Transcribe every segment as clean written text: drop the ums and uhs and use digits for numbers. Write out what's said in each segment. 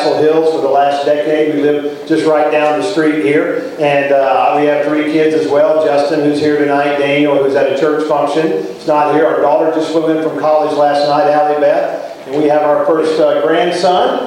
Castle Hills for the last decade. We live just right down the street here. And we have 3 kids as well. Justin, who's here tonight. Daniel, who's at a church function, is not here. Our daughter just flew in from college last night, Allie Beth. And we have our first grandson.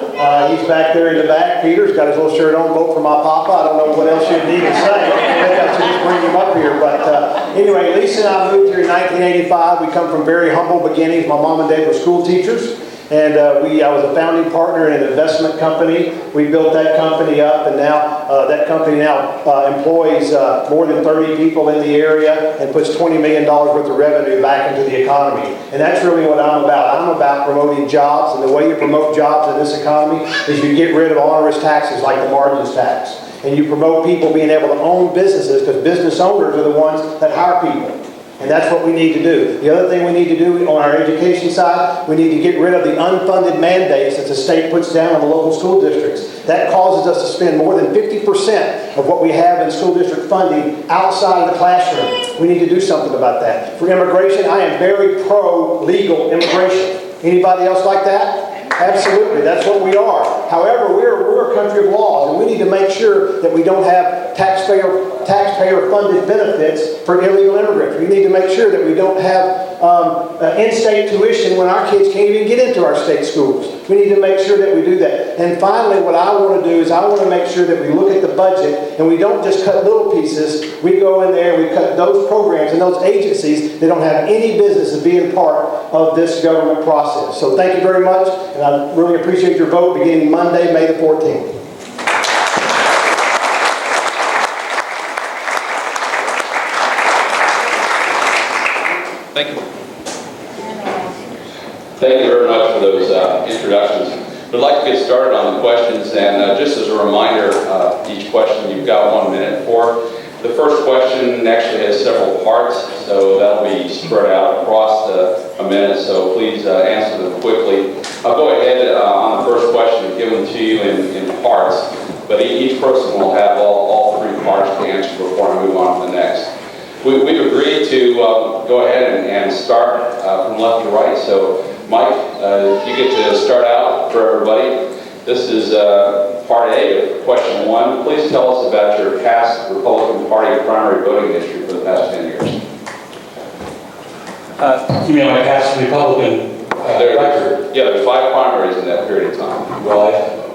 He's back there in the back. Peter's got his little shirt on. Vote for my papa. I don't know what else you need to say. I think I should just bring him up here. But anyway, Lisa and I moved here in 1985. We come from very humble beginnings. My mom and dad were school teachers. And I was a founding partner in an investment company. We built that company up, and now that company now employs more than 30 people in the area and puts $20 million worth of revenue back into the economy. And that's really what I'm about. I'm about promoting jobs, and the way you promote jobs in this economy is you get rid of onerous taxes like the margins tax. And you promote people being able to own businesses, because business owners are the ones that hire people. And that's what we need to do. The other thing we need to do on our education side, we need to get rid of the unfunded mandates that the state puts down on the local school districts. That causes us to spend more than 50% of what we have in school district funding outside of the classroom. We need to do something about that. For immigration, I am very pro-legal immigration. Anybody else like that? Absolutely, that's what we are. However, we're a country of laws, and we need to make sure that we don't have taxpayer-funded benefits for illegal immigrants. We need to make sure that we don't have in-state tuition when our kids can't even get into our state schools. We need to make sure that we do that. And finally, what I want to do is I want to make sure that we look at the budget and we don't just cut little pieces. We go in there and we cut those programs and those agencies that don't have any business of being part of this government process. So thank you very much, and I really appreciate your vote beginning Monday, May the 14th. Thank you. Thank you very much for those introductions. We'd like to get started on the questions, and just as a reminder, each question you've got 1 minute for. The first question actually has several parts, so that'll be spread out across a minute, so please answer them quickly. I'll go ahead on the first question and give them to you in parts, but each person will have all 3 parts to answer before I move on to the next. We've agreed to go ahead and start from left to right. So, Mike, you get to start out for everybody. This is part A of question 1. Please tell us about your past Republican Party primary voting history for the past 10 years. You mean my past Republican record? Yeah, there's 5 primaries in that period of time. Well,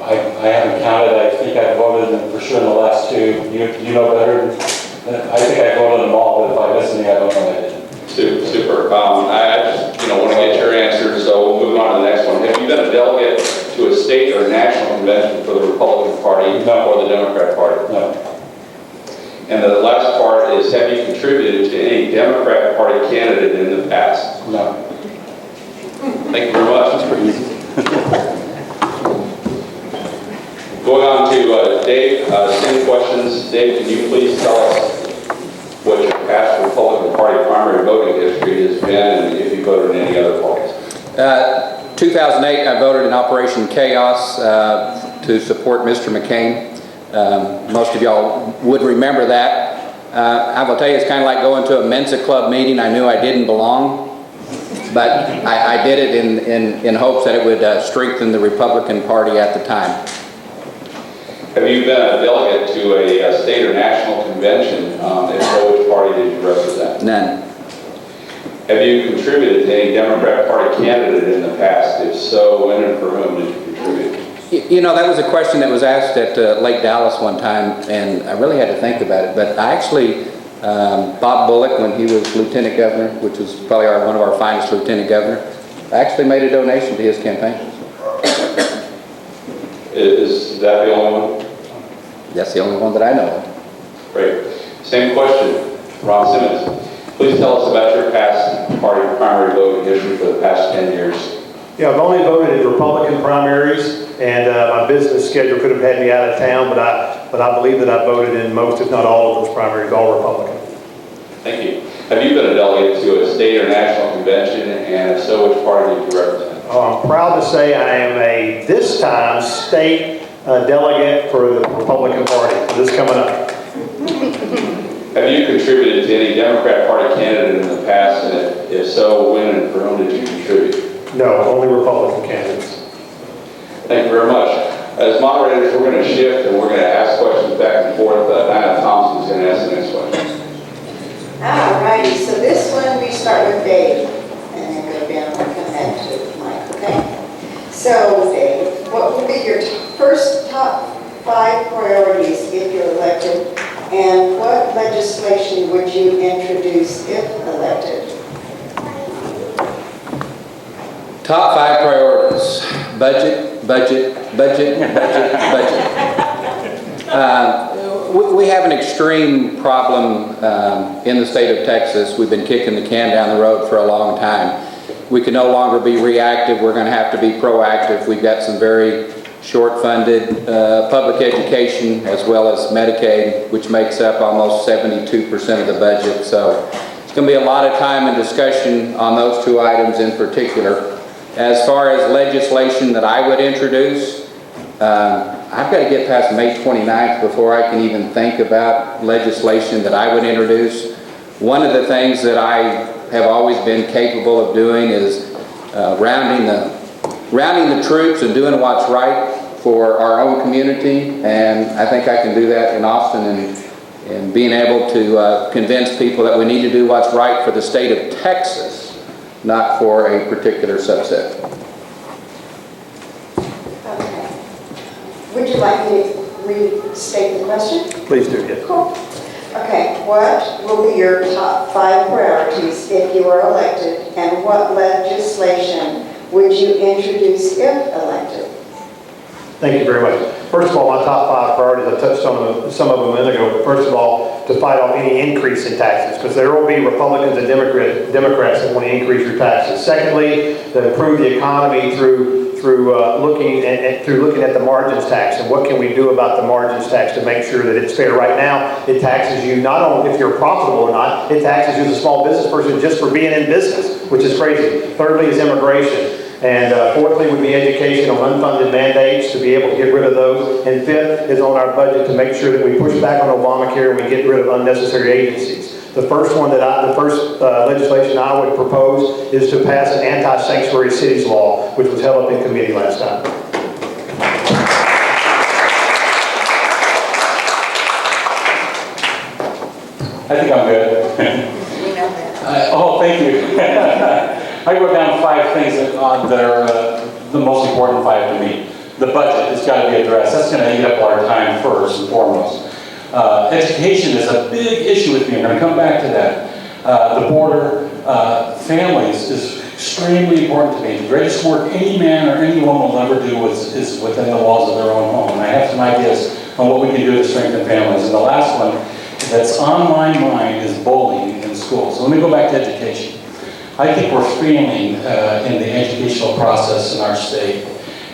I haven't counted. I think I voted for sure in the last 2. You know better. I think I voted them all, but if I missed any, I don't know I did. Super. I just want to get your answer, so we'll move on to the next one. Have you been a delegate to a state or national convention for the Republican Party or the Democrat Party? No. And the last part is, have you contributed to any Democrat Party candidate in the past? No. Thank you very much. That's pretty easy. Going on to Dave, same questions. Dave, can you please tell us what your past Republican Party primary voting history has been, and if you voted in any other parties? 2008, I voted in Operation Chaos to support Mr. McCain. Most of y'all would remember that. I will tell you, it's kind of like going to a Mensa Club meeting. I knew I didn't belong, but I did it in hopes that it would strengthen the Republican Party at the time. Have you been a delegate to a state or national convention? If so, which party did you represent? None. Have you contributed to any Democrat Party candidate in the past? If so, when and for whom did you contribute? You know, that was a question that was asked at Lake Dallas one time, and I really had to think about it. But I actually, Bob Bullock, when he was lieutenant governor, which was probably one of our finest lieutenant governor, I actually made a donation to his campaign. Is that the only one? That's the only one that I know of. Great. Same question, Ron Simmons. Please tell us about your past party primary voting history for the past 10 years. Yeah, I've only voted in Republican primaries, and my business schedule could have had me out of town, but I believe that I voted in most, if not all, of those primaries, all Republican. Thank you. Have you been a delegate to a state or national convention, and if so, which party did you represent? I'm proud to say I am this time, state delegate for the Republican Party. This coming up. Have you contributed to any Democrat Party candidate in the past, and if so, when and for whom did you contribute? No, only Republican candidates. Thank you very much. As shift, and we're going to ask questions back and forth. Diana Thompson's going to ask the next question. All righty, so this one we start with Dave, and then go down and come back to Mike, okay? So Dave, what would be your first top 5 priorities if you're elected, and what legislation would you introduce if elected? Top 5 priorities: budget, budget, budget, budget, budget. We have an extreme problem in the state of Texas. We've been kicking the can down the road for a long time. We can no longer be reactive. We're going to have to be proactive. We've got some very short-funded public education as well as Medicaid, which makes up almost 72% of the budget. So it's going to be a lot of time and discussion on those 2 items in particular. As far as legislation that I would introduce, I've got to get past May 29th before I can even think about legislation that I would introduce. One of the things that I have always been capable of doing is rounding the troops and doing what's right for our own community, and I think I can do that in Austin and being able to convince people that we need to do what's right for the state of Texas, not for a particular subset. Okay. Would you like me to restate the question? Please do, yes. Cool. Okay, what will be your top 5 priorities if you are elected, and what legislation would you introduce if elected? Thank you very much. First of all, my top 5 priorities, I touched on some of them a minute ago. First of all, to fight off any increase in taxes, because there will be Republicans and Democrats that want to increase your taxes. Secondly, to improve the economy through looking at the margins tax and what can we do about the margins tax to make sure that it's fair. Right now, it taxes you not only if you're profitable or not, it taxes you as a small business person just for being in business, which is crazy. Thirdly is immigration. And fourthly would be education on unfunded mandates, to be able to get rid of those. And fifth is on our budget to make sure that we push back on Obamacare and we get rid of unnecessary agencies. The first legislation I would propose is to pass an anti-sanctuary cities law, which was held up in committee last time. I think I'm good. We know that. Oh, thank you. I wrote down 5 things that are the most important 5 to me. The budget has got to be addressed. That's going to eat up our time first and foremost. Education is a big issue with me. I'm going to come back to that. The border, families is extremely important to me. The greatest work any man or any woman will ever do is within the walls of their own home. And I have some ideas on what we can do to strengthen families. And the last one that's on my mind is bullying in schools. So let me go back to education. I think we're failing in the educational process in our state.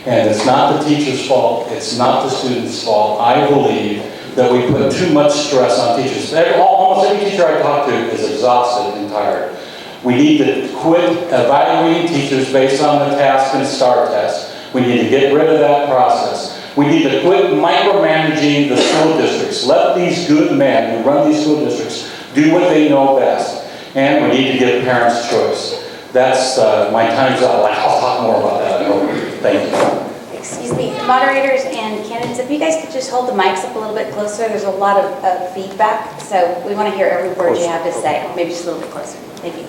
And it's not the teacher's fault. It's not the student's fault. I believe that we put too much stress on teachers. Almost every teacher I talk to is exhausted and tired. We need to quit evaluating teachers based on the task and STAR test. We need to get rid of that process. We need to quit micromanaging the school districts. Let these good men who run these school districts do what they know best. And we need to give parents choice. That's my time's up. I'll talk more about that. I hope. Thank you. Excuse me, moderators and candidates, if you guys could just hold the mics up a little bit closer. There's a lot of feedback, so we want to hear every word you have to say. Maybe just a little bit closer. Thank you.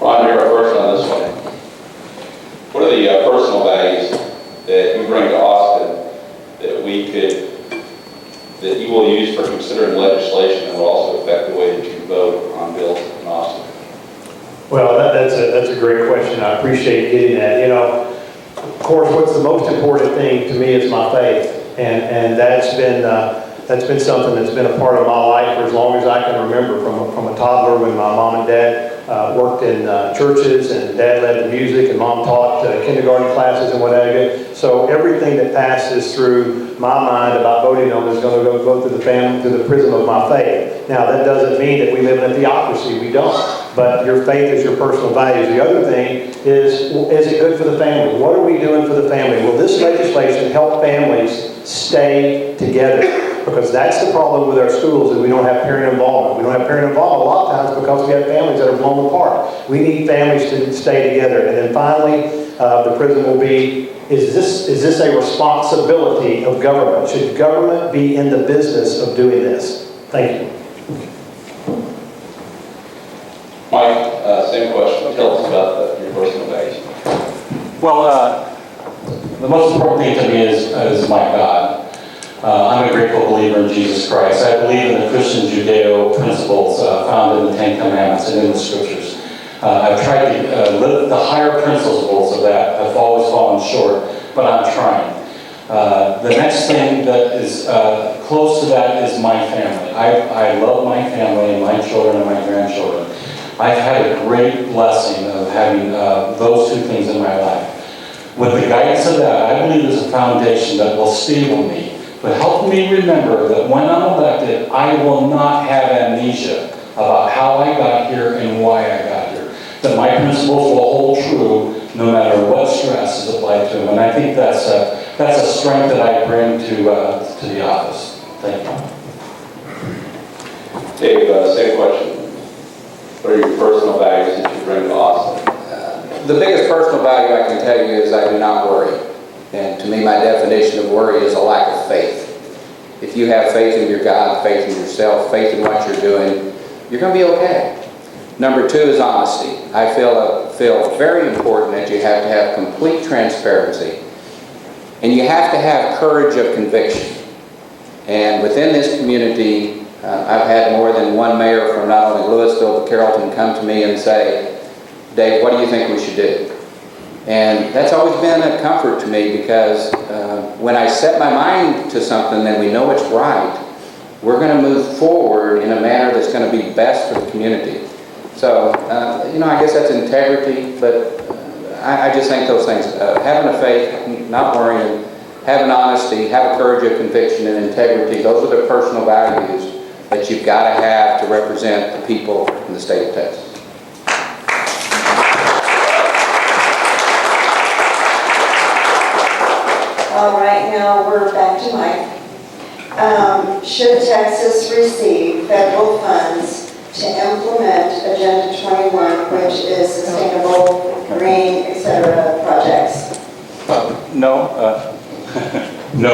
Well, I'm here first on this one. What are the personal values that you bring to Austin that you will use for considering legislation that will also affect the way that you vote on bills in Austin? Well, that's a great question. I appreciate getting that. You know, of course, what's the most important thing to me is my faith, and that's been something that's been a part of my life for as long as I can remember. From a toddler, when my mom and dad worked in churches, and dad led the music, and mom taught kindergarten classes and whatever. So everything that passes through my mind about voting on is going to go through the prism of my faith. Now, that doesn't mean that we live in a theocracy. We don't. But your faith is your personal values. The other thing is it good for the family? What are we doing for the family? Will this legislation help families stay together? Because that's the problem with our schools, is we don't have parent involvement. We don't have parent involvement a lot of times because we have families that are blown apart. We need families to stay together. And then finally, the prison will be, is this a responsibility of government? Should government be in the business of doing this? Thank you. Mike, same question. Tell us about your personal values. Well, the most important thing to me is my God. I'm a grateful believer in Jesus Christ. I believe in the Christian Judeo principles found in the Ten Commandments and in the Scriptures. I've tried to live the higher principles of that. I've always fallen short, but I'm trying. The next thing that is close to that is my family. I love my family and my children and my grandchildren. I've had a great blessing of having those two things in my life. With the guidance of that, I believe there's a foundation that will stable me, but help me remember that when I'm elected, I will not have amnesia about how I got here and why I got here. That my principles will hold true no matter what stress is applied to them. And I think that's a strength that I bring to the office. Thank you. Dave, same question. What are your personal values that you bring to Austin? The biggest personal value I can tell you is I do not worry. And to me, my definition of worry is a lack of faith. If you have faith in your God, faith in yourself, faith in what you're doing, you're going to be okay. Number two is honesty. I feel very important that you have to have complete transparency. And you have to have courage of conviction. And within this community, I've had more than one mayor from not only Louisville but Carrollton come to me and say, Dave, what do you think we should do? And that's always been a comfort to me because when I set my mind to something and we know it's right, we're going to move forward in a manner that's going to be best for the community. So, I guess that's integrity, but I just think those things, having a faith, not worrying, having honesty, having courage of conviction and integrity, those are the personal values that you've got to have to represent the people in the state of Texas. All right, now we're back to Mike. Should Texas receive federal funds to implement Agenda 21, which is sustainable, green, etc. projects? No. No.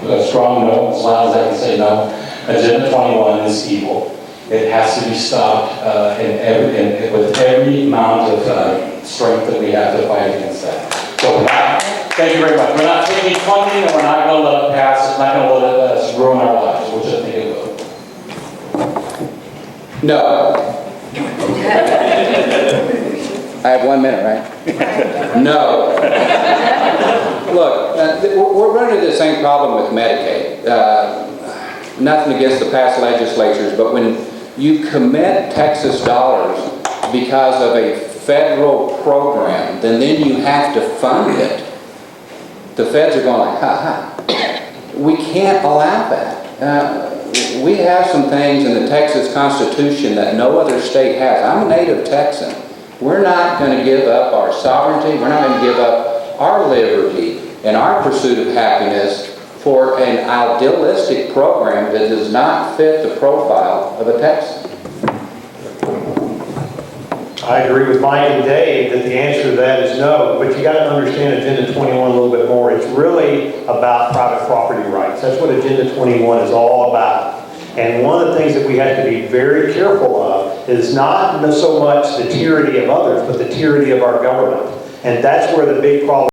A strong no, as loud as I can say no. Agenda 21 is evil. It has to be stopped with every amount of strength that we have to fight against that. So thank you very much. We're not taking funding and we're not going to let it pass. It's not going to let us ruin our lives, which I think it will. No. I have 1 minute, right? No. Look, we're running into the same problem with Medicaid. Nothing against the past legislatures, but when you commit Texas dollars because of a federal program, then you have to fund it. The feds are going like, ha. We can't allow that. We have some things in the Texas Constitution that no other state has. I'm a native Texan. We're not going to give up our sovereignty. We're not going to give up our liberty and our pursuit of happiness for an idealistic program that does not fit the profile of a Texan. I agree with Mike and Dave that the answer to that is no, but you got to understand Agenda 21 a little bit more. It's really about private property rights. That's what Agenda 21 is all about. And one of the things that we have to be very careful of is not so much the tyranny of others, but the tyranny of our government. And that's where the big problem